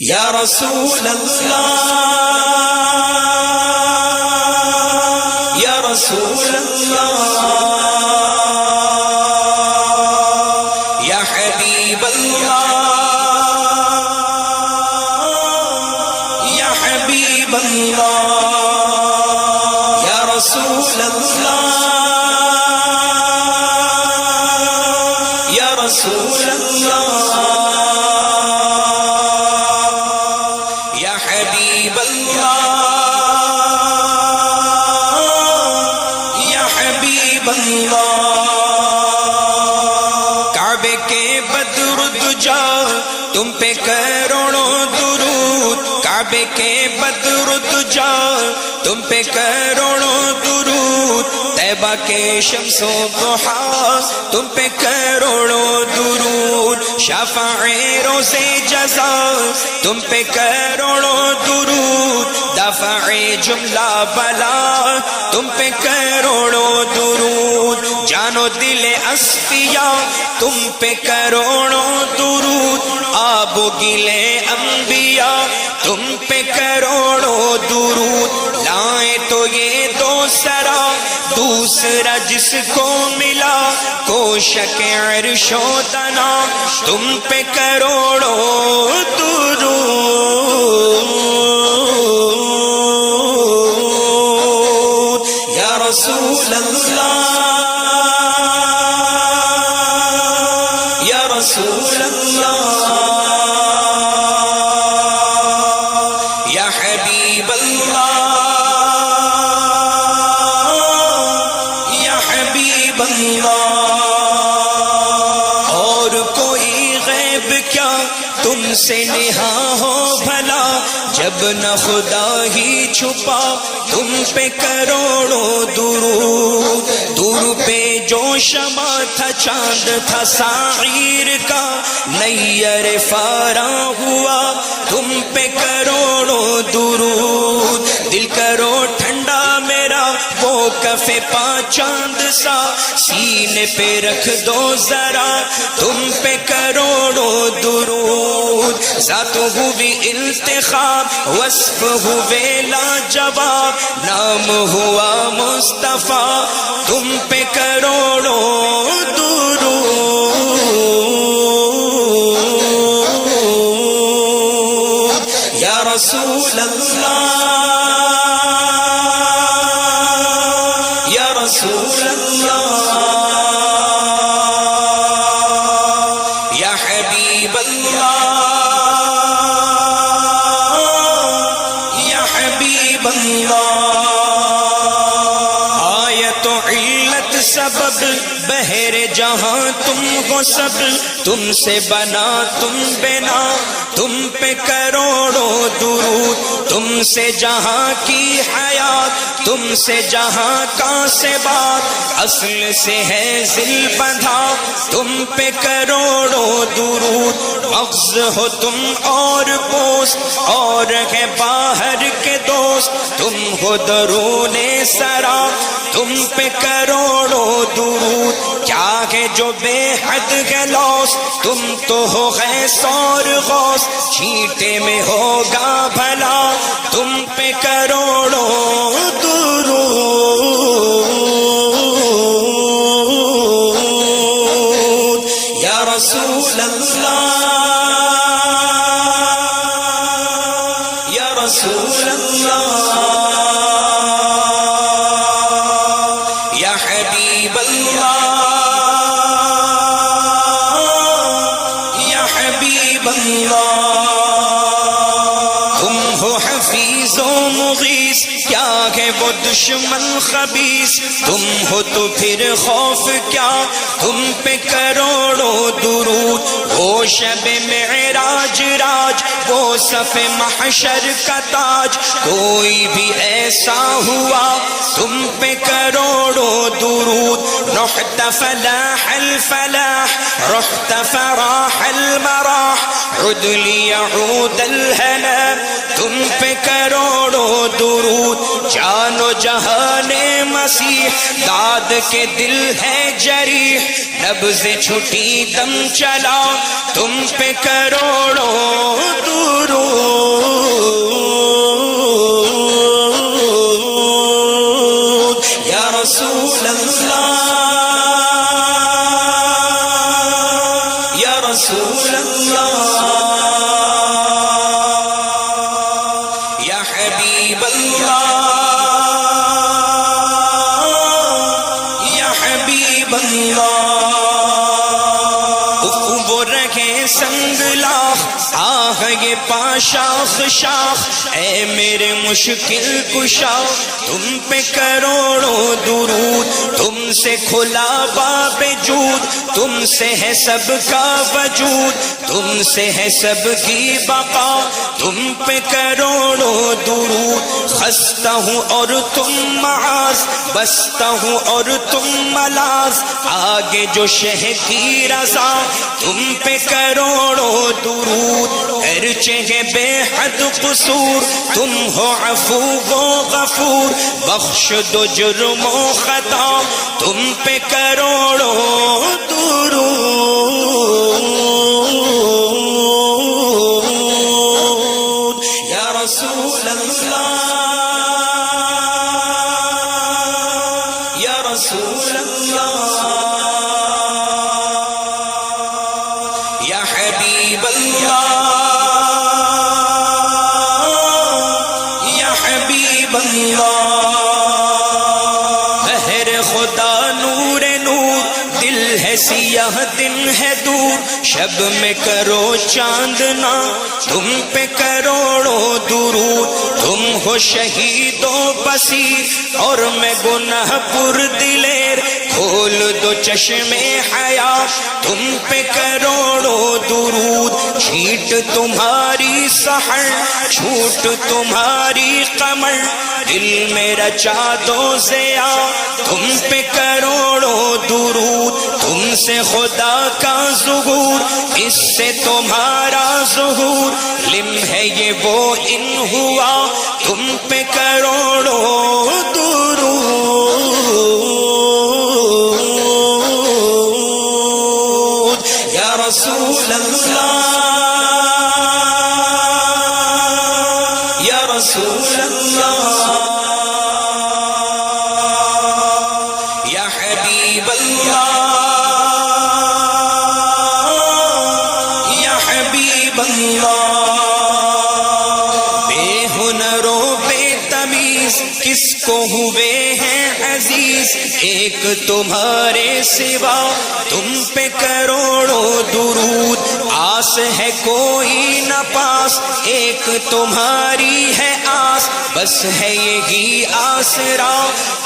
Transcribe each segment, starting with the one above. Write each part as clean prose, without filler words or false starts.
یا رسول اللہ یا رسول اللہ یا حبیب اللہ یا حبیب اللہ یا رسول اللہ یا رسول اللہ کعبے کے بدر دجا تم پہ کروڑوں درود، کعبے کے بدر دجا تم پہ کروڑوں درود، طیبہ کے شمس و ضحیٰ تم پہ کروڑوں درود، شفاع روز جزا تم پہ کروڑوں درود، دافع جملہ بلا تم پہ کروڑوں درود، جان و دل اصفیاء تم پہ کروڑوں درود، آب و گلے انبیاء تم پہ کروڑوں درود، لائیں تو یہ دو سرا دوسرا جس کو ملا، کوشک عرش و دنا تم پہ کروڑوں درود، یا رسول اللہ یا رسول اللہ یا حبیب اللہ یا حبیب اللہ، اور کوئی غیب کیا تم سے نہاں ہو بھلا، جب نہ خدا ہی چھپا تم پہ کروڑوں درود، دور پہ جو شمع تھا چاند تھا ساعیر کا، نیر فاراں ہوا تم پہ کروڑوں درود، دل کرو ٹھنڈا میرا وہ کف پا چاند سا، سینے پہ رکھ دو ذرا تم پہ کروڑوں درود، ذات ہوئی التخاب وصف ہوئے لاجواب، نام ہوا مصطفیٰ تم پہ کروڑوں درود، یا رسول اللہ یا رسول اللہ یا حبیب اللہ یا حبیب اللہ، آیت و علت سبب بہر جہاں تم ہو سب، تم سے بنا تم بنا تم پہ کروڑوں درود، تم سے جہاں کی حیات تم سے جہاں کا سے بات، اصل سے ہے ذل بندھا تم پہ کروڑوں درود، مغز ہو تم اور پوست اور ہے باہر کے دوست، تم ہو درون سرا تم پہ کروڑوں درود، کیا ہے جو بے حد ہے لوس تم تو ہو غیث اور غوث، چھینٹے میں ہوگا بھلا تم پہ کروڑوں درود، یا رسول اللہ یا رسول اللہ یا حبیب اللہ یا حبیب اللہ، تم ہو حفیظ و مغیث کیا ہے وہ دشمن خبیث، تم ہو تو پھر خوف کیا تم پہ کروڑوں درود، وہ شب معراج راج وہ صف محشر کا تاج، کوئی بھی ایسا ہوا تم پہ کروڑوں درود، نو رحت فلاح الفلاح رحت فراح المراح عد لیعود الہنا تم پہ کروڑوں درود جان و جہان مسیح داد کے دل ہے جریح نبض چھٹی دم چلا تم پہ کروڑوں درود یا رسول اللہ یا رسول اللہ یا حبیب اللہ یا حبیب اللہ وہ رکھے سنگ لاخ آہ یہ پاشاخ شاخ اے میرے مشکل کشا تم پہ کروڑوں درود تم سے کھلا باب جود تم سے ہے سب کا وجود تم سے ہے سب کی بقا تم پہ کروڑوں درود خستہ ہوں اور تم معاذ بستہ ہوں اور تم ملاذ آگے جو شہ کی رضا تم پہ کروڑوں درود ارچہ بے حد قصور تم ہو عفو و غفور بخش دو جرم و خطا تم پہ کروڑوں درود یا رسول اللہ یا رسول اللہ یا حبیب اللہ یا حبیب اللہ بہر خدا نور نور دل ہے سیاہ دن ہے دور شب میں کرو چاندنا تم پہ کروڑوں درود تم ہو شہید و بصیر اور میں گناہ پر دلیر کھول دو چشمے حیات تم پہ کروڑوں درود چھیٹ تمہاری سحر چھوٹ تمہاری قمر دل میں رچا دو ضیا تم پہ کروڑوں درود تم سے خدا کا ظہور اس سے تمہارا ظہور لمحہ یہ وہ ان ہوا تم پہ کروڑوں درود یا رسول اللہ یا رسول اللہ یا حبیب اللہ یا حبیب اللہ بے ہنر و بے تمیز کس کو ہوئے ہیں عزیز ایک تمہارے سوا تم پہ کروڑوں درود آس ہے کوئی نہ پاس ایک تمہاری ہے آس بس ہے یہی آسرا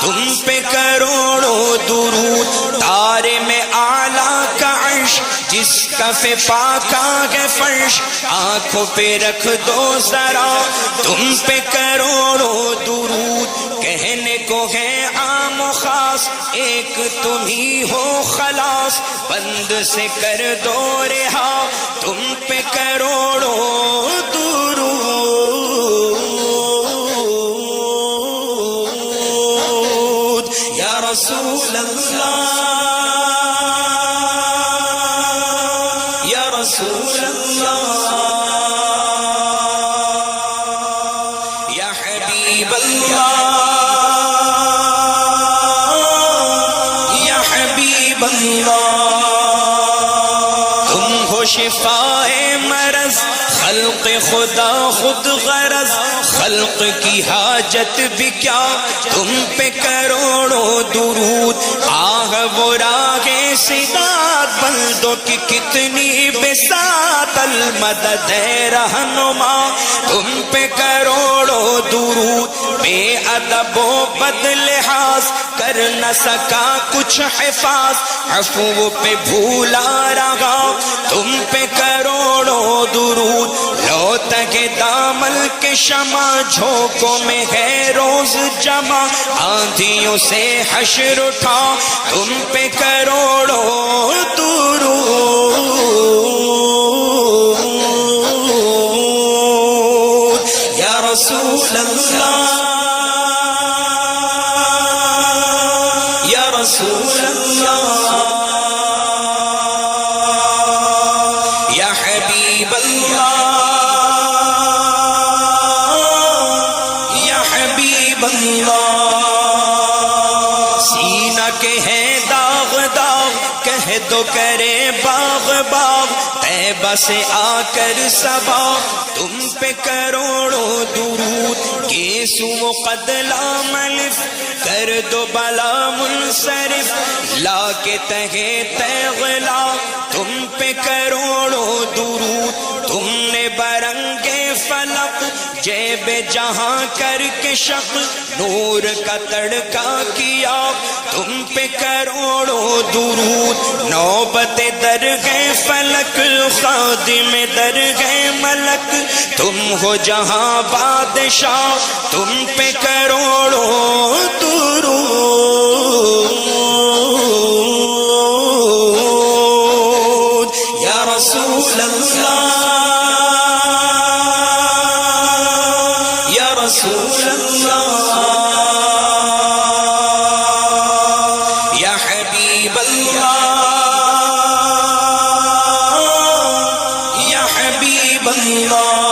تم پہ کروڑوں درود تارے میں اعلیٰ کا عرش جس کف پاکا ہے فرش آنکھوں پہ رکھ دو ذرا تم پہ کروڑوں درود کہنے کو ہے عام و خاص ایک تم ہی ہو خلاص بند سے کر دو رہا تم پہ کروڑوں درود یا رسول اللہ یا رسول اللہ یا حبیب اللہ یا حبیب اللہ تم ہو شفائے مرض خلق خدا خود غرض خلق کی حاجت بھی کیا تم پہ کروڑوں درود آہ وہ راہ سداد بندوں کی کتنی بساط المدد ہے رہنما تم پہ کروڑوں درود بے ادب و بد لحاظ کر نہ سکا کچھ حفاظ عفو پہ بھولا رہا تم پہ کروڑوں درود لو تک دامل کے شمع جھونکوں میں ہے روز جمع آندھیوں سے حشر اٹھا تم پہ ہیں داغ داغ، کہہ دو کرے باغ باغ، طیبہ سے آ کر صبا تم پہ کروڑوں درود، گیسو و قد لام الف کر دو بلا منصرف، لا کے تہے تیغلا تم پہ کروڑوں درود، تم نے برنگے فلق جیب جہاں کر کے شق نور کا تڑکا کیا، تم پہ کروڑوں درود، نوبت درگہ فلک خادم درگہ ملک، تم ہو جہاں بادشاہ تم پہ کروڑوں درود، یا رسول اللہ یا رسول اللہ یا حبیب اللہ یا حبیب اللہ،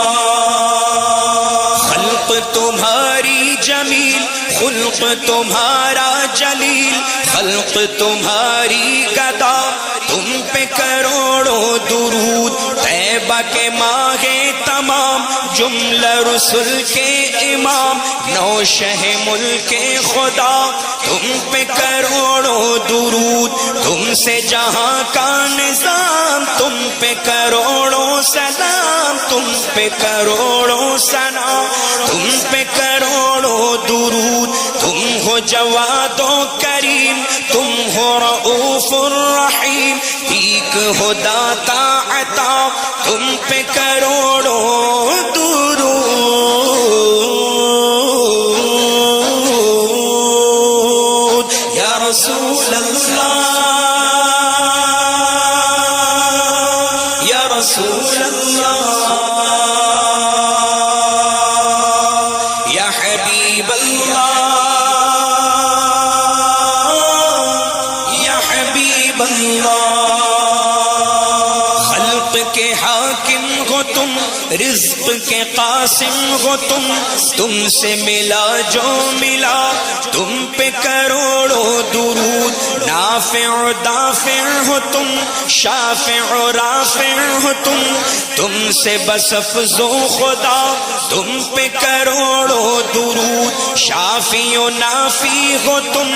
خلق تمہاری جمیل خلق تمہارا جلیل، خلق تمہاری گدا تم پہ کروڑوں درود، طیبہ کے ماہ تمام جملہ رسل کے امام، نو شہ ملک خدا تم پہ کروڑوں درود، تم سے جہاں کا نظام تم پہ کروڑوں سلام، تم پہ کروڑوں ثنا، تم پہ کروڑوں درود، تم ہو جواد و کریم، تم ہو رؤوف الرحیم، ایک ہو داتا عطا تم پہ کروڑوں درود، یا رسول اللہ یا رسول اللہ یا حبیب اللہ یا حبیب اللہ، خلق کے حاکم ہو تم، رزق کے قاسم ہو تم سے ملا جو ملا تم پہ کروڑوں درود، نافع و دافع ہو تم، شافع و رافع ہو تم سے بس افض و خدا تم پہ کروڑوں درود، شافی و نافی ہو تم،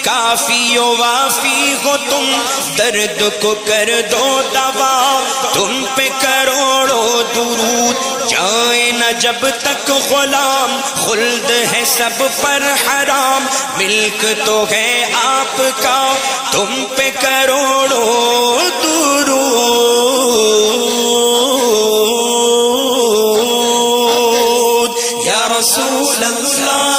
کافی و وافی ہو تم، درد کو کر دو دوا تم پہ کروڑوں درود، جائیں نہ جب تک غلام خلد ہے سب پر حرام، ملک تو ہے آپ کا تم پہ کروڑوں درود، یا رسول اللہ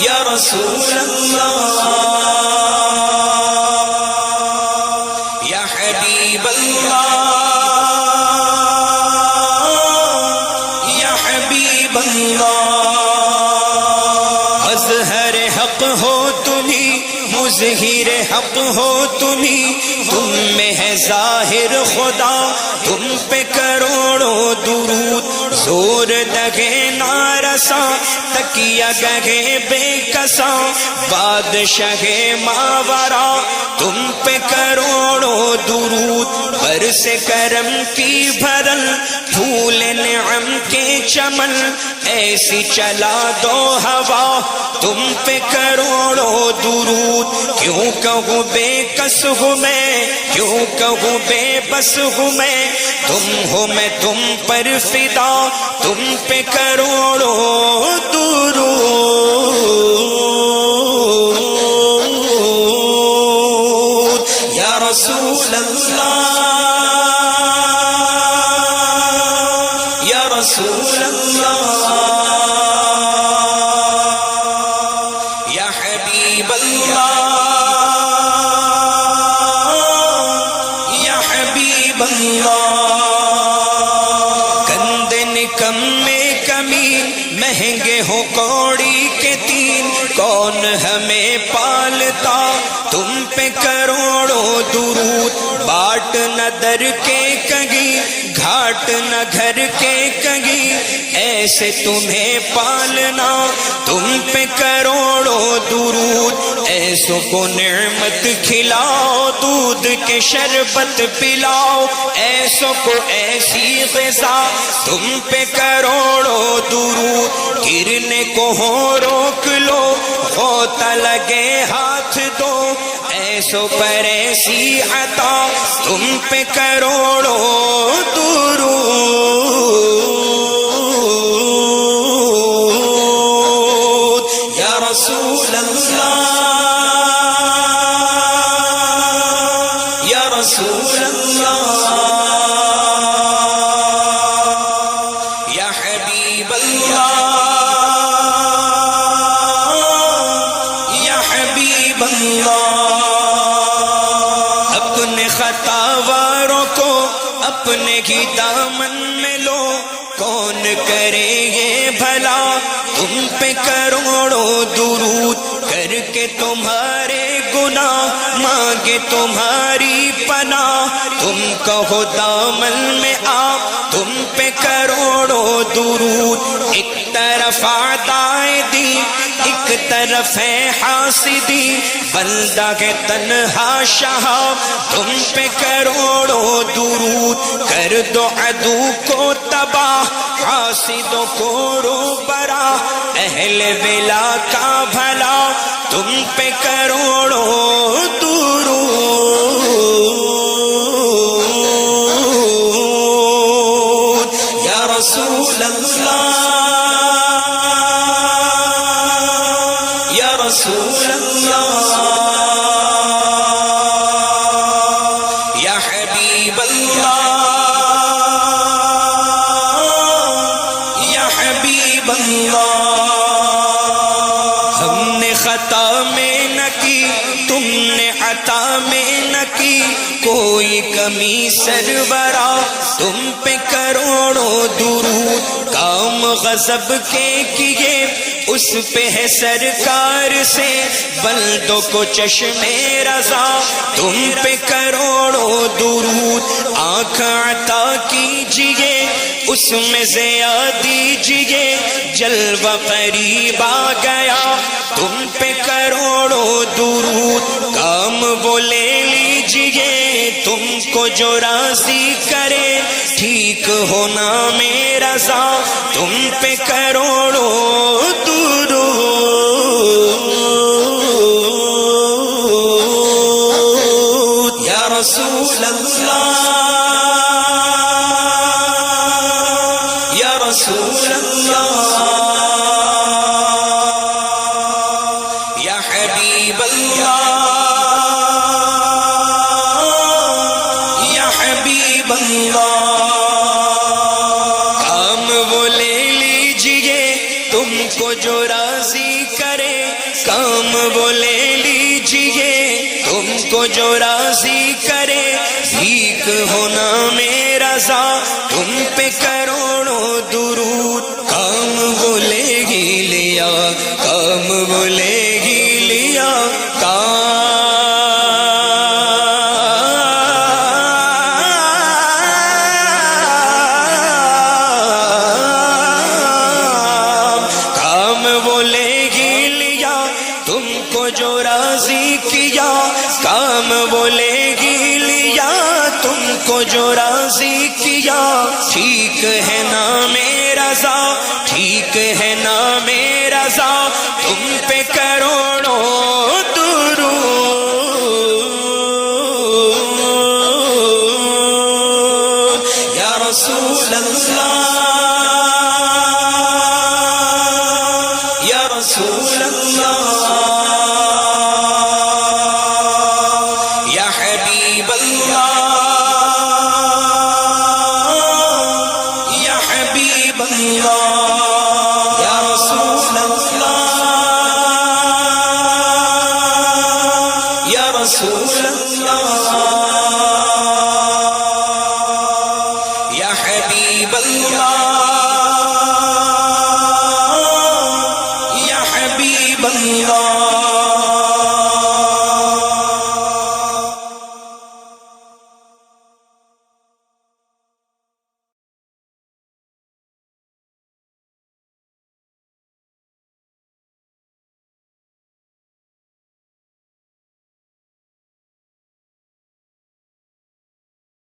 یا رسول اللہ یا حبیب اللہ یا حبیب اللہ، اظہر حق ہو تمہیں مظہر حق ہو تمہیں، تم میں ہے ظاہر خدا تم پہ کروڑوں درود، زور دگے نارسا تکیہ گہے بے کساں، بادشاہ ماورا تم پہ کروڑوں درود، برس کرم کی بھرل پھول نعم کے چمن، ایسی چلا دو ہوا تم پہ کروڑوں درود، کیوں کہوں بے کس ہوں میں کیوں کہوں بے بس ہوں میں، تم ہو میں تم پر فدا تم پہ کروڑوں درود، یا رسول اللہ یا رسول اللہ یا حبیب اللہ یا حبیب اللہ، کندے نکم میں کمی مہنگے ہو کوڑی کے تین، کون ہمیں پالتا تم پہ کروڑوں درود، باٹ نہ در کے کگی گھاٹ نہ گھر کے کگی، ایسے کیسے تمہیں پالنا، تم پہ کروڑوں درود، ایسوں کو نعمت کھلاؤ، دودھ کے شربت پلاؤ، ایسوں کو ایسی غذا، تم پہ کروڑوں درود، گرنے کو ہو روک لو، غوطہ لگے ہاتھ دو، ایسوں پر ایسی عطا، تم پہ کروڑوں درود۔ یا رسول اللہ، یا رسول اللہ، یا حبیب اللہ، یا حبیب اللہ۔ اپنے خطاواروں کو اپنے ہی دامن میں لو، کون کرے یہ بھلا، تم پہ کروڑوں درود، کر کے تمہارے گناہ مانگے تمہاری پناہ، تم کہو دامن میں آ، تم پہ کروڑوں درود، ایک طرف اعدائے دی، ایک طرف ہے حاسدی، بندہ ہے تنہا شاہ، تم پہ کروڑوں درود، کر دو عدو کو تباہ، حاسدوں کو روبرا، اہل ولا کا بھلا، تم پہ کروڑوں درود۔ یا رسول اللہ، یا رسول اللہ، یا حبیب اللہ، یا حبیب اللہ۔ ہم نے خطا میں نہ کی، تم نے عطا میں نہ کی، کوئی کمی سرورا، تم پہ کروڑوں درود، کام غضب کے کیے اس پہ ہے سرکار سے، بندوں کو چشم رضا، تم پہ کروڑوں درود، آنکھ عطا کیجئے اس میں ضیا دیجئے، جلوہ قریب آ گیا، تم پہ کروڑوں درود، کام وہ لے لیجئے تم کو جو راضی کرے، ٹھیک ہونا میرا رضا، تم پہ کروڑوں درود۔ یا رسول اللہ، یا رسول اللہ، یا حبیب اللہ، یا حبیب اللہ۔ کام وہ لے لیجئے تم کو جو راضی کرے، کام وہ لے لیجئے تم کو جو راضی کرے، ٹھیک ہونا میرا رضا، تم پہ کروڑوں درود، کام وہ لے ہی لیا، کام وہ لے ہی لیا، کام وہ لے ہی لیا، تم کو جو راضی کیا، کام وہ لے ہی لیا، تم کو جو راضی کیا، ٹھیک ہے نا میرا رضا، ٹھیک ہے نا میرا رضا، تم پہ کروڑوں درود۔ یا رسول اللہ، یا رسول اللہ، یا حبیب اللہ، یا حبیب اللہ، یا رسول اللہ، یا رسول